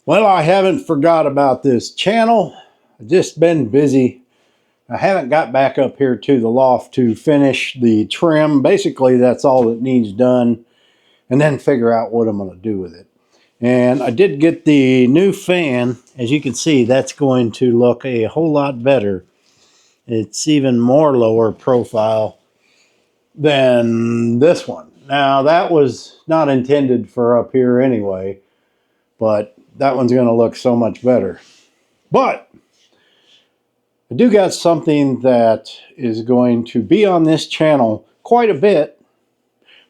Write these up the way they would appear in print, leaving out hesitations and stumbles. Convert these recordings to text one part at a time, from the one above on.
Well, I haven't forgot about this channel. I've just been busy. I haven't got back up here to the loft to finish the trim. Basically, that's all that needs done, and then figure out what I'm going to do with it. And I did get the new fan. As you can see, that's going to look a whole lot better. It's even more lower profile than this one. Now, that was not intended for up here anyway, but that one's going to look so much better. But I do got something that is going to be on this channel quite a bit.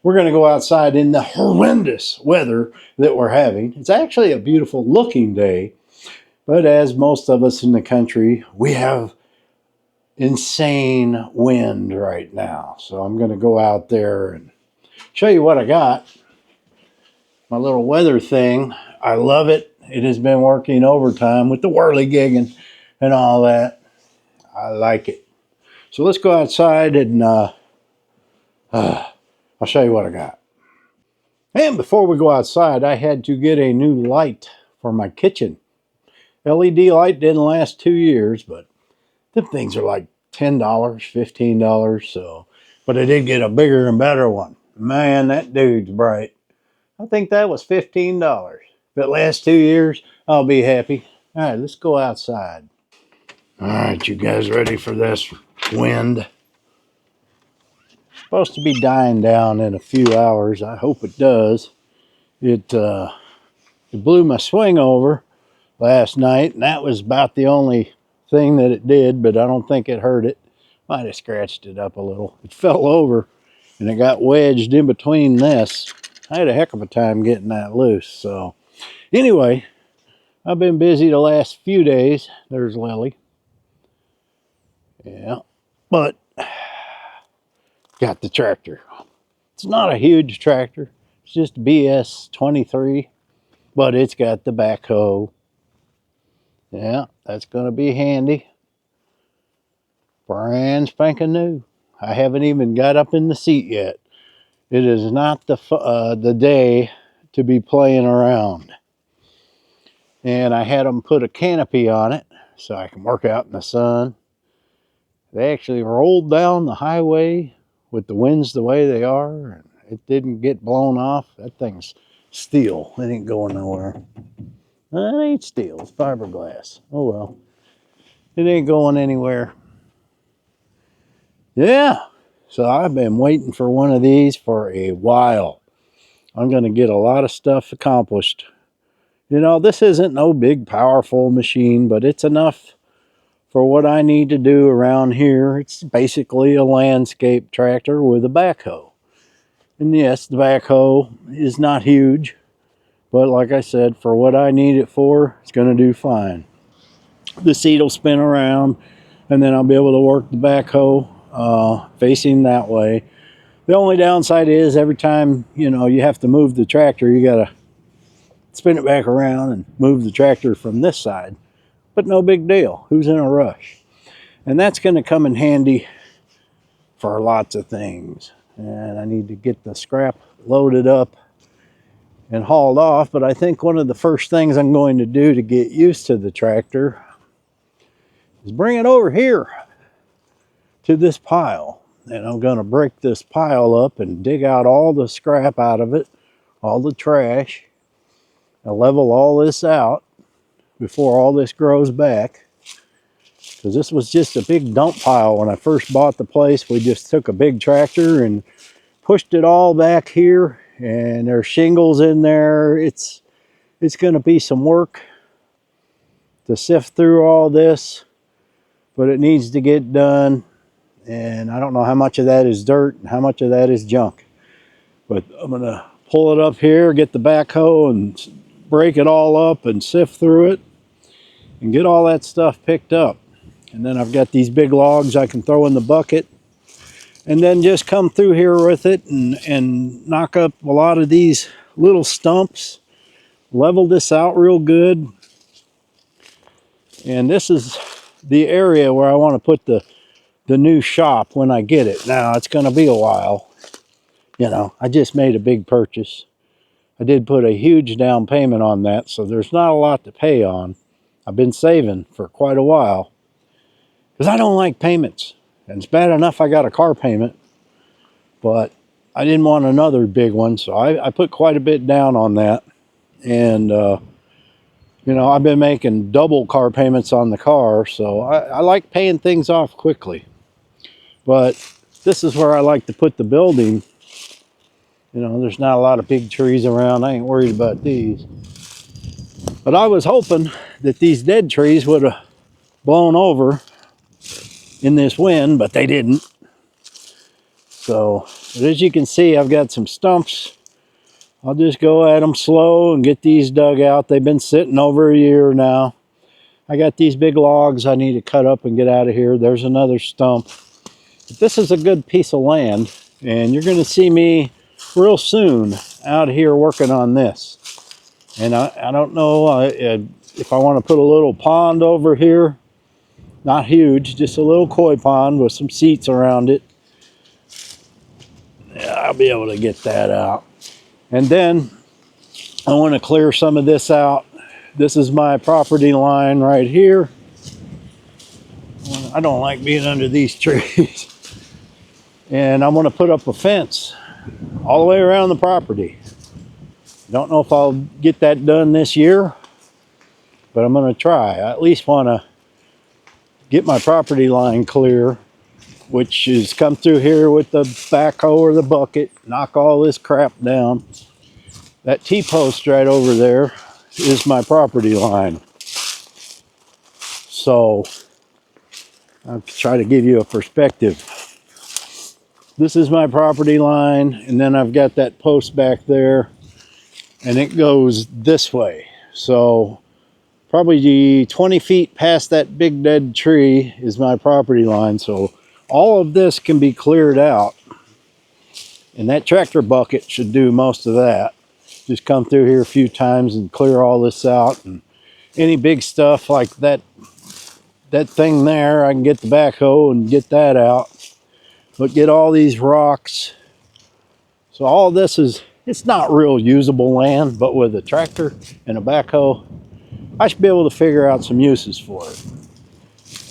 We're going to go outside in the horrendous weather that we're having. It's actually a beautiful looking day, but as most of us in the country, we have insane wind right now. So I'm going to go out there and show you what I got. My little weather thing. I love it. It has been working overtime with the whirligigging and all that. I like it. So let's go outside and I'll show you what I got. And before we go outside, I had to get a new light for my kitchen. LED light didn't last 2 years, but them things are like $10, $15. So, but I did get a bigger and better one. Man, that dude's bright. I think that was $15. If it lasts 2 years, I'll be happy. All right, let's go outside. All right, you guys ready for this wind? Supposed to be dying down in a few hours. I hope it does. It blew my swing over last night, and that was about the only thing that it did, but I don't think it hurt it. Might have scratched it up a little. It fell over, and it got wedged in between this. I had a heck of a time getting that loose. So anyway, I've been busy the last few days. There's Lily. Yeah, but got the tractor. It's not a huge tractor. It's just a BS 23, but it's got the backhoe. Yeah, that's going to be handy. Brand spanking new. I haven't even got up in the seat yet. It is not the day to be playing around. And I had them put a canopy on it so I can work out in the sun. They actually rolled down the highway with the winds the way they are, and it didn't get blown off. That thing's steel. It ain't going nowhere. It ain't steel. It's fiberglass. Oh well. It ain't going anywhere. Yeah. So I've been waiting for one of these for a while. I'm going to get a lot of stuff accomplished. You know, this isn't no big, powerful machine, but it's enough for what I need to do around here. It's basically a landscape tractor with a backhoe. And yes, the backhoe is not huge, but like I said, for what I need it for, it's going to do fine. The seat will spin around, and then I'll be able to work the backhoe facing that way. The only downside is every time, you know, you have to move the tractor, you got to spin it back around and move the tractor from this side. But no big deal. Who's in a rush? And that's going to come in handy for lots of things. And I need to get the scrap loaded up and hauled off. But I think one of the first things I'm going to do to get used to the tractor is bring it over here to this pile. And I'm going to break this pile up and dig out all the scrap out of it, all the trash. I'll level all this out before all this grows back. Because this was just a big dump pile when I first bought the place. We just took a big tractor and pushed it all back here. And there's shingles in there. It's going to be some work to sift through all this. But it needs to get done. And I don't know how much of that is dirt and how much of that is junk. But I'm going to pull it up here, get the backhoe and break it all up and sift through it and get all that stuff picked up. And then I've got these big logs I can throw in the bucket and then just come through here with it and knock up a lot of these little stumps, level this out real good. And this is the area where I want to put the new shop when I get it. Now, it's going to be a while. You know, I just made a big purchase. I did put a huge down payment on that, so there's not a lot to pay on. I've been saving for quite a while because I don't like payments. And it's bad enough I got a car payment, but I didn't want another big one, so I put quite a bit down on that. And, you know, I've been making double car payments on the car, so I like paying things off quickly. But this is where I like to put the building. You know, there's not a lot of big trees around. I ain't worried about these. But I was hoping that these dead trees would have blown over in this wind, but they didn't. So, but as you can see, I've got some stumps. I'll just go at them slow and get these dug out. They've been sitting over a year now. I got these big logs I need to cut up and get out of here. There's another stump. But this is a good piece of land, and you're going to see me real soon out here working on this. And I don't know if I want to put a little pond over here. Not huge, just a little koi pond with some seats around it. Yeah, I'll be able to get that out. And then I want to clear some of this out. This is my property line right here. I don't like being under these trees. And I'm going to put up a fence all the way around the property. Don't know if I'll get that done this year, but I'm going to try. I at least want to get my property line clear, which is come through here with the backhoe or the bucket, knock all this crap down. That T-post right over there is my property line. So I'll try to give you a perspective. This is my property line, and then I've got that post back there, and it goes this way. So probably 20 feet past that big dead tree is my property line. So all of this can be cleared out, and that tractor bucket should do most of that. Just come through here a few times and clear all this out, and any big stuff like that thing there, I can get the backhoe and get that out. But get all these rocks. So all this it's not real usable land, but with a tractor and a backhoe, I should be able to figure out some uses for it.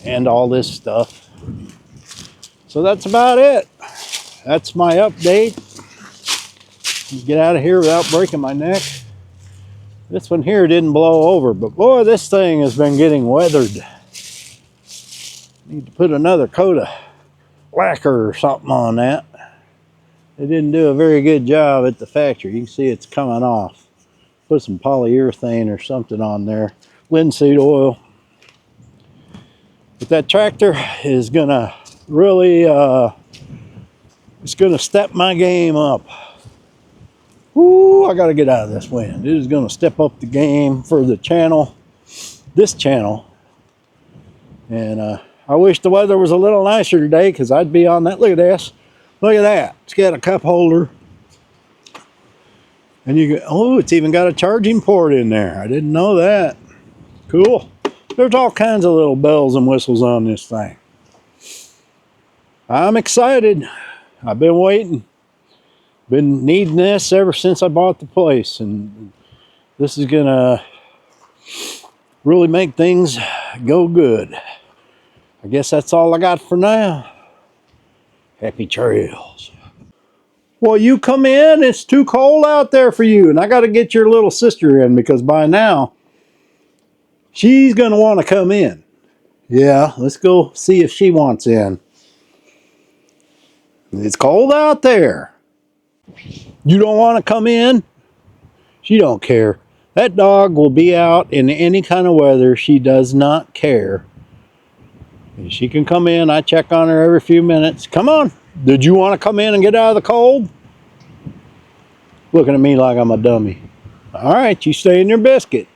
And all this stuff. So that's about it. That's my update. Get out of here without breaking my neck. This one here didn't blow over, but boy, this thing has been getting weathered. Need to put another coat of lacquer or something on that. They didn't do a very good job at the factory. You can see it's coming off. Put some polyurethane or something on there. Linseed oil. But that tractor is gonna really, it's gonna step my game up. Woo, I gotta get out of this wind. It is gonna step up the game for the channel, this channel. And I wish the weather was a little nicer today, because I'd be on that. Look at this. Look at that. It's got a cup holder. And you go, oh, it's even got a charging port in there. I didn't know that. Cool. There's all kinds of little bells and whistles on this thing. I'm excited. I've been waiting. Been needing this ever since I bought the place. And this is going to really make things go good. I guess that's all I got for now. Happy trails. Well, you come in. It's too cold out there for you. And I got to get your little sister in, because by now, she's going to want to come in. Yeah, let's go see if she wants in. It's cold out there. You don't want to come in? She don't care. That dog will be out in any kind of weather. She does not care. And she can come in. I check on her every few minutes. Come on. Did you want to come in and get out of the cold? Looking at me like I'm a dummy. All right, you stay in your biscuit.